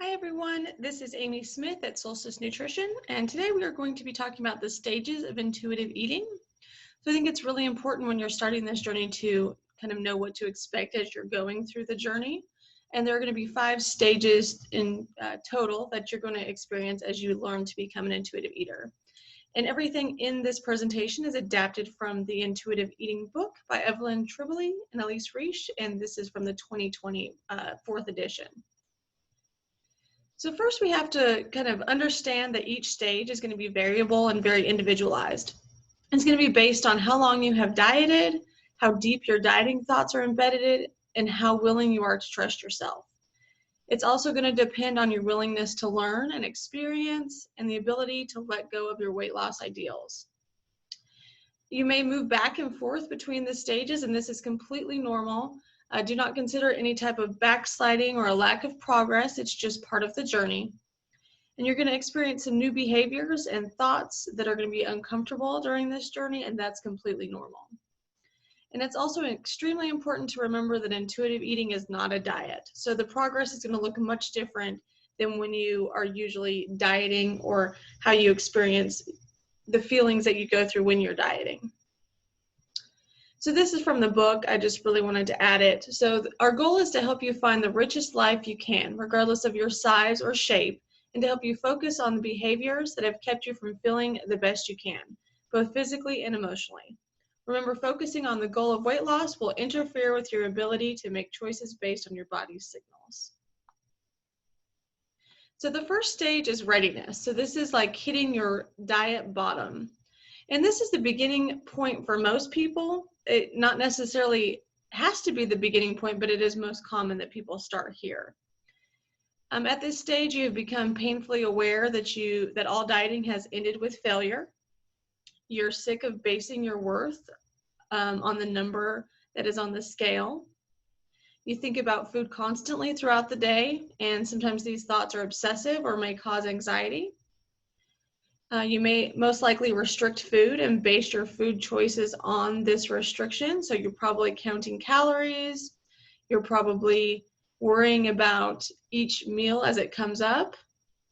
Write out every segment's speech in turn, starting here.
Hi everyone, this is Amy Smith at Solstice Nutrition, and today we are going to be talking about the stages of intuitive eating. So I think it's really important when you're starting this journey to kind of know what to expect as you're going through the journey. And there are going to be 5 stages in total that you're going to experience as you learn to become an intuitive eater. And everything in this presentation is adapted from the Intuitive Eating book by Evelyn Tribole and Elise Reich, and this is from the 2020 4th edition. So first we have to kind of understand that each stage is going to be variable and very individualized. It's going to be based on how long you have dieted, how deep your dieting thoughts are embedded, and how willing you are to trust yourself. It's also going to depend on your willingness to learn and experience and the ability to let go of your weight loss ideals. You may move back and forth between the stages, and this is completely normal. Do not consider any type of backsliding or a lack of progress. It's just part of the journey. And you're going to experience some new behaviors and thoughts that are going to be uncomfortable during this journey, and that's completely normal. And it's also extremely important to remember that intuitive eating is not a diet. So the progress is going to look much different than when you are usually dieting or how you experience the feelings that you go through when you're dieting. So this is from the book. I just really wanted to add it. So our goal is to help you find the richest life you can, regardless of your size or shape, and to help you focus on the behaviors that have kept you from feeling the best you can, both physically and emotionally. Remember, focusing on the goal of weight loss will interfere with your ability to make choices based on your body's signals. So the first stage is readiness. So this is like hitting your diet bottom. And this is the beginning point for most people. It not necessarily has to be the beginning point, but it is most common that people start here. At this stage, you have become painfully aware that all dieting has ended with failure. You're sick of basing your worth on the number that is on the scale. You think about food constantly throughout the day, and sometimes these thoughts are obsessive or may cause anxiety. You may most likely restrict food and base your food choices on this restriction. So you're probably counting calories. You're probably worrying about each meal as it comes up.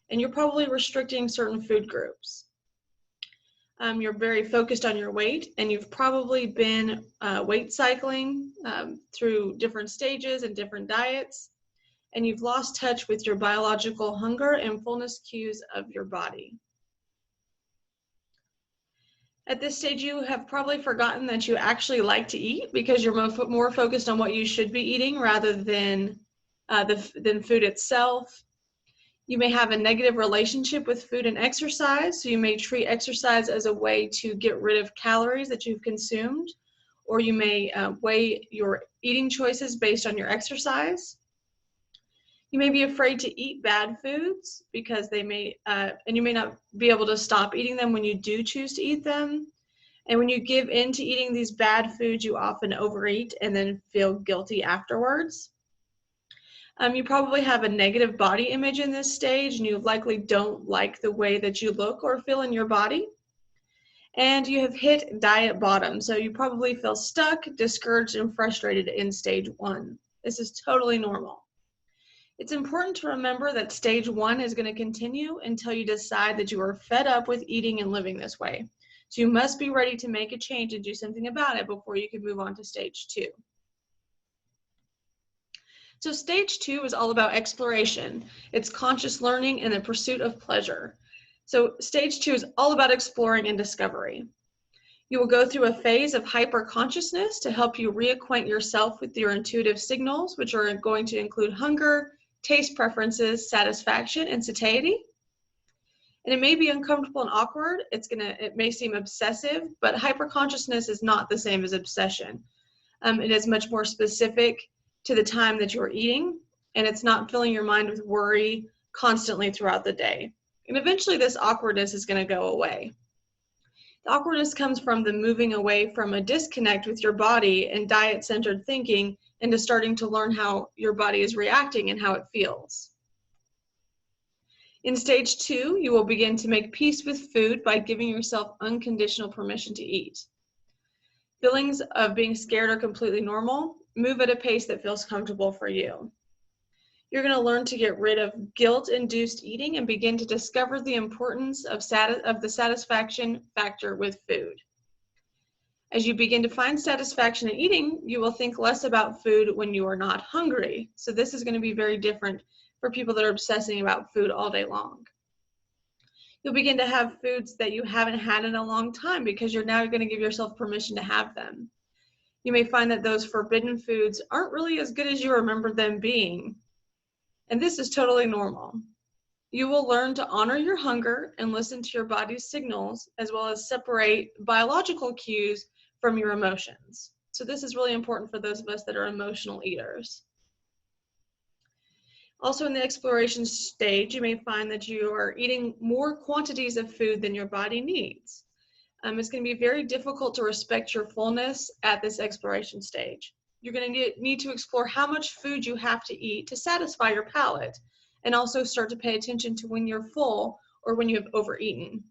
And you're probably restricting certain food groups. You're very focused on your weight, and you've probably been weight cycling through different stages and different diets. And you've lost touch with your biological hunger and fullness cues of your body. At this stage, you have probably forgotten that you actually like to eat because you're more focused on what you should be eating rather than food itself. You may have a negative relationship with food and exercise, so you may treat exercise as a way to get rid of calories that you've consumed, or you may weigh your eating choices based on your exercise. You may be afraid to eat bad foods because and you may not be able to stop eating them when you do choose to eat them. And when you give in to eating these bad foods, you often overeat and then feel guilty afterwards. You probably have a negative body image in this stage, and you likely don't like the way that you look or feel in your body. And you have hit diet bottom, so you probably feel stuck, discouraged, and frustrated in stage 1. This is totally normal. It's important to remember that stage 1 is going to continue until you decide that you are fed up with eating and living this way. So you must be ready to make a change and do something about it before you can move on to stage 2. So stage 2 is all about exploration. It's conscious learning and the pursuit of pleasure. So stage 2 is all about exploring and discovery. You will go through a phase of hyper-consciousness to help you reacquaint yourself with your intuitive signals, which are going to include hunger, taste preferences, satisfaction, and satiety. And it may be uncomfortable and awkward. It may seem obsessive, but hyper-consciousness is not the same as obsession. It is much more specific to the time that you're eating, and it's not filling your mind with worry constantly throughout the day. And eventually this awkwardness is going to go away. The awkwardness comes from the moving away from a disconnect with your body and diet-centered thinking into starting to learn how your body is reacting and how it feels. In stage 2, you will begin to make peace with food by giving yourself unconditional permission to eat. Feelings of being scared are completely normal. Move at a pace that feels comfortable for you. You're going to learn to get rid of guilt-induced eating and begin to discover the importance of the satisfaction factor with food. As you begin to find satisfaction in eating, you will think less about food when you are not hungry. So this is going to be very different for people that are obsessing about food all day long. You'll begin to have foods that you haven't had in a long time because you're now going to give yourself permission to have them. You may find that those forbidden foods aren't really as good as you remember them being. And this is totally normal. You will learn to honor your hunger and listen to your body's signals, as well as separate biological cues from your emotions. So this is really important for those of us that are emotional eaters. Also in the exploration stage, you may find that you are eating more quantities of food than your body needs. It's going to be very difficult to respect your fullness at this exploration stage. You're going to need to explore how much food you have to eat to satisfy your palate, and also start to pay attention to when you're full or when you have overeaten.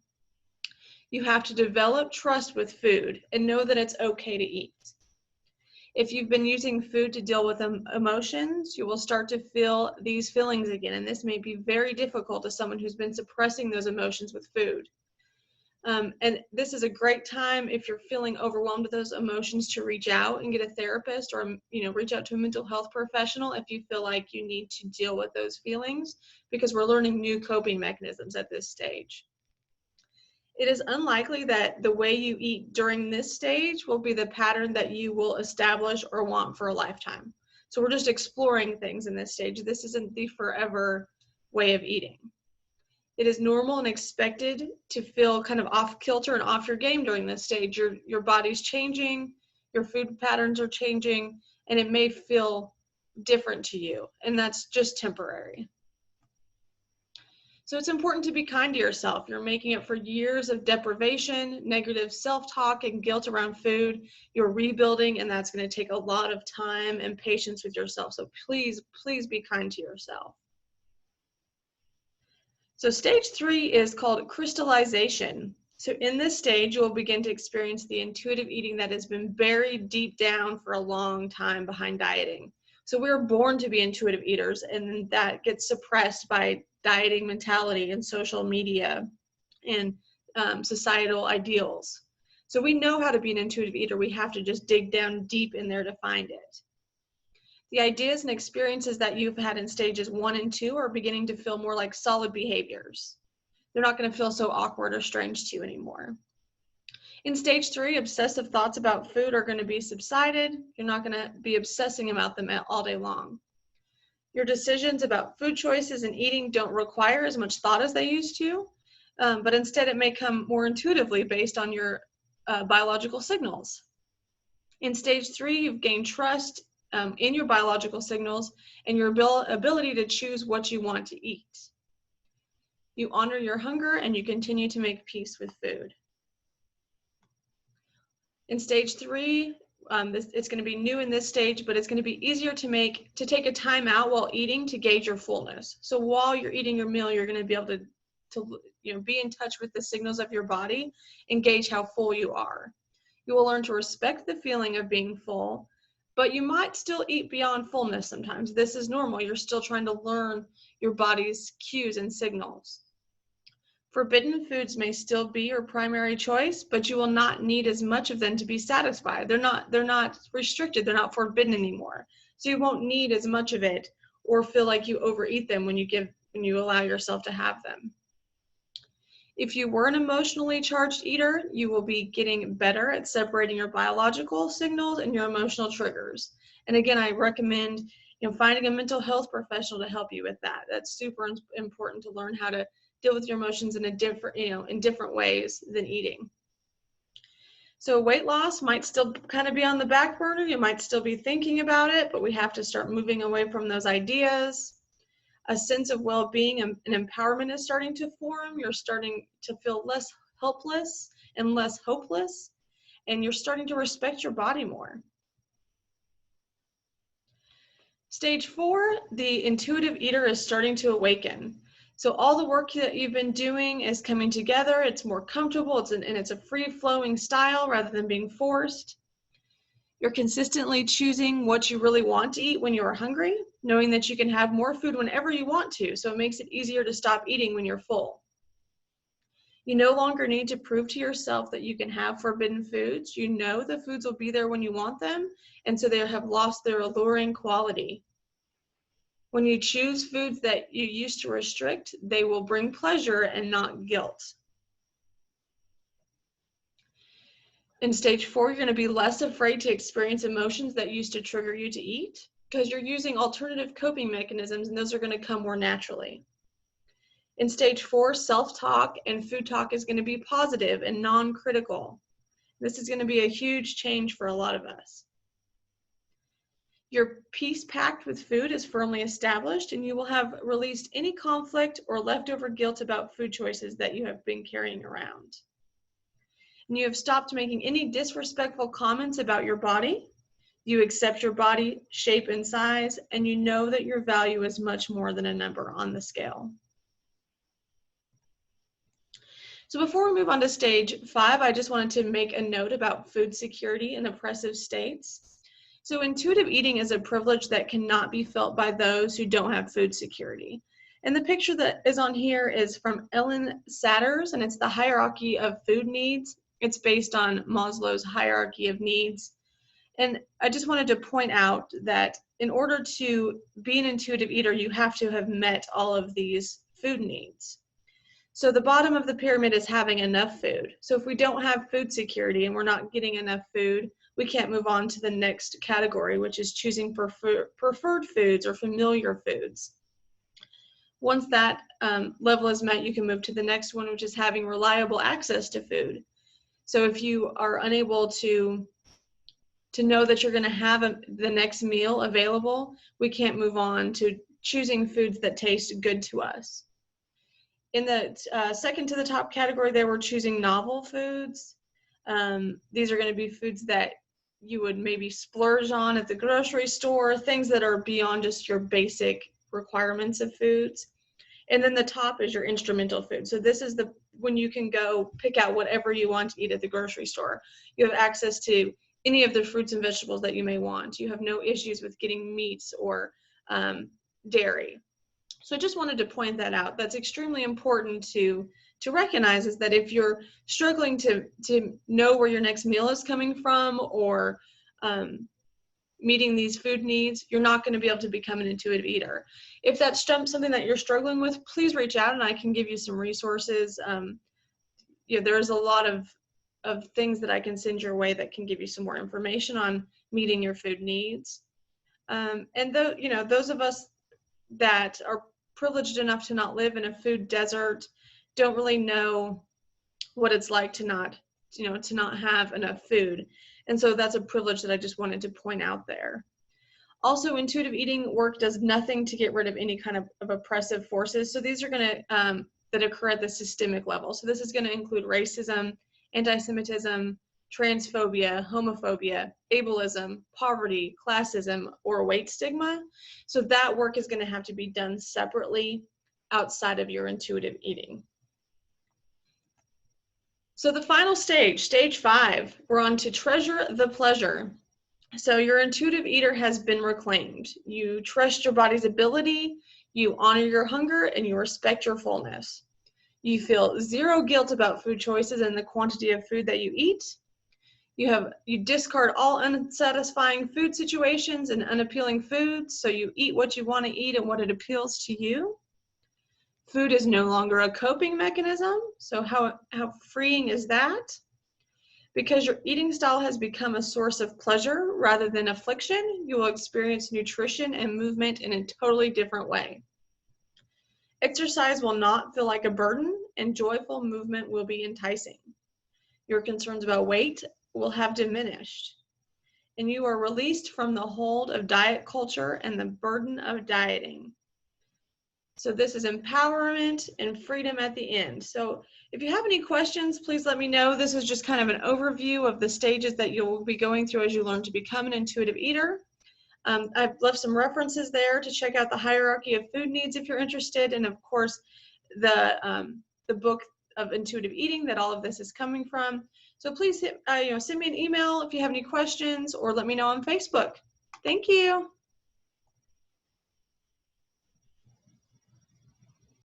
You have to develop trust with food and know that it's okay to eat. If you've been using food to deal with emotions, you will start to feel these feelings again, and this may be very difficult to someone who's been suppressing those emotions with food. And this is a great time if you're feeling overwhelmed with those emotions to reach out and get a therapist, or reach out to a mental health professional if you feel like you need to deal with those feelings, because we're learning new coping mechanisms at this stage. It is unlikely that the way you eat during this stage will be the pattern that you will establish or want for a lifetime. So we're just exploring things in this stage. This isn't the forever way of eating. It is normal and expected to feel kind of off kilter and off your game during this stage. Your body's changing, your food patterns are changing, and it may feel different to you, and that's just temporary. So it's important to be kind to yourself. You're making it for years of deprivation, negative self-talk, and guilt around food. You're rebuilding, and that's going to take a lot of time and patience with yourself. So please, please be kind to yourself. So stage 3 is called crystallization. So in this stage, you will begin to experience the intuitive eating that has been buried deep down for a long time behind dieting. So we're born to be intuitive eaters, and that gets suppressed by dieting mentality and social media and societal ideals. So we know how to be an intuitive eater. We have to just dig down deep in there to find it. The ideas and experiences that you've had in stages 1 and 2 are beginning to feel more like solid behaviors. They're not going to feel so awkward or strange to you anymore. In stage 3, obsessive thoughts about food are going to be subsided. You're not going to be obsessing about them all day long. Your decisions about food choices and eating don't require as much thought as they used to, but instead it may come more intuitively based on your biological signals. In stage 3, you've gained trust in your biological signals and your ability to choose what you want to eat. You honor your hunger and you continue to make peace with food. In stage 3, it's going to be new in this stage, but it's going to be easier to take a time out while eating to gauge your fullness. So while you're eating your meal, you're going to be able to be in touch with the signals of your body and gauge how full you are. You will learn to respect the feeling of being full, but you might still eat beyond fullness sometimes. This is normal. You're still trying to learn your body's cues and signals. Forbidden foods may still be your primary choice, but you will not need as much of them to be satisfied. They're not restricted. They're not forbidden anymore. So you won't need as much of it or feel like you overeat them when you allow yourself to have them. If you were an emotionally charged eater, you will be getting better at separating your biological signals and your emotional triggers. And again, I recommend finding a mental health professional to help you with that. That's super important to learn how to deal with your emotions in different ways than eating. So weight loss might still kind of be on the back burner. You might still be thinking about it, but we have to start moving away from those ideas. A sense of well-being and empowerment is starting to form. You're starting to feel less helpless and less hopeless, and you're starting to respect your body more. Stage 4, the intuitive eater is starting to awaken. So all the work that you've been doing is coming together. It's more comfortable, and it's a free-flowing style rather than being forced. You're consistently choosing what you really want to eat when you are hungry. knowing that you can have more food whenever you want to, so it makes it easier to stop eating when you're full. You no longer need to prove to yourself that you can have forbidden foods. You know the foods will be there when you want them, and so they have lost their alluring quality. When you choose foods that you used to restrict, they will bring pleasure and not guilt. In stage 4, you're going to be less afraid to experience emotions that used to trigger you to eat, because you're using alternative coping mechanisms, and those are going to come more naturally. In stage 4, self-talk and food talk is going to be positive and non-critical. This is going to be a huge change for a lot of us. Your peace pact with food is firmly established, and you will have released any conflict or leftover guilt about food choices that you have been carrying around. And you have stopped making any disrespectful comments about your body. You accept your body shape and size, and you know that your value is much more than a number on the scale. So before we move on to stage 5, I just wanted to make a note about food security in oppressive states. So intuitive eating is a privilege that cannot be felt by those who don't have food security. And the picture that is on here is from Ellen Satters, and it's the hierarchy of food needs. It's based on Maslow's hierarchy of needs. And I just wanted to point out that in order to be an intuitive eater, you have to have met all of these food needs. So the bottom of the pyramid is having enough food. So if we don't have food security and we're not getting enough food, we can't move on to the next category, which is choosing preferred foods or familiar foods. Once that level is met, you can move to the next one, which is having reliable access to food. So if you are unable to know that you're going to have the next meal available, we can't move on to choosing foods that taste good to us. In the second to the top category, they were choosing novel foods. These are going to be foods that you would maybe splurge on at the grocery store, things that are beyond just your basic requirements of foods. And then the top is your instrumental food. So this is when you can go pick out whatever you want to eat at the grocery store. You have access to any of the fruits and vegetables that you may want. You have no issues with getting meats or dairy. So I just wanted to point that out. That's extremely important to recognize, is that if you're struggling to know where your next meal is coming from or meeting these food needs, you're not going to be able to become an intuitive eater. If that's something that you're struggling with, please reach out and I can give you some resources. There's a lot of things that I can send your way that can give you some more information on meeting your food needs. And those of us that are privileged enough to not live in a food desert don't really know what it's like to not have enough food. And so that's a privilege that I just wanted to point out there. Also, intuitive eating work does nothing to get rid of any kind of oppressive forces. So these are going to, that occur at the systemic level. So this is going to include racism, anti-Semitism, transphobia, homophobia, ableism, poverty, classism, or weight stigma. So that work is going to have to be done separately outside of your intuitive eating. So the final stage, stage 5, we're on to treasure the pleasure. So your intuitive eater has been reclaimed. You trust your body's ability, you honor your hunger, and you respect your fullness. You feel zero guilt about food choices and the quantity of food that you eat. You discard all unsatisfying food situations and unappealing foods, so you eat what you want to eat and what it appeals to you. Food is no longer a coping mechanism, so how freeing is that? Because your eating style has become a source of pleasure rather than affliction, you will experience nutrition and movement in a totally different way. Exercise will not feel like a burden, and joyful movement will be enticing. Your concerns about weight will have diminished, and you are released from the hold of diet culture and the burden of dieting. So this is empowerment and freedom at the end. So if you have any questions, please let me know. This is just kind of an overview of the stages that you'll be going through as you learn to become an intuitive eater. I've left some references there to check out the hierarchy of food needs if you're interested, and of course the book of intuitive eating that all of this is coming from. So please send me an email if you have any questions, or let me know on Facebook. Thank you.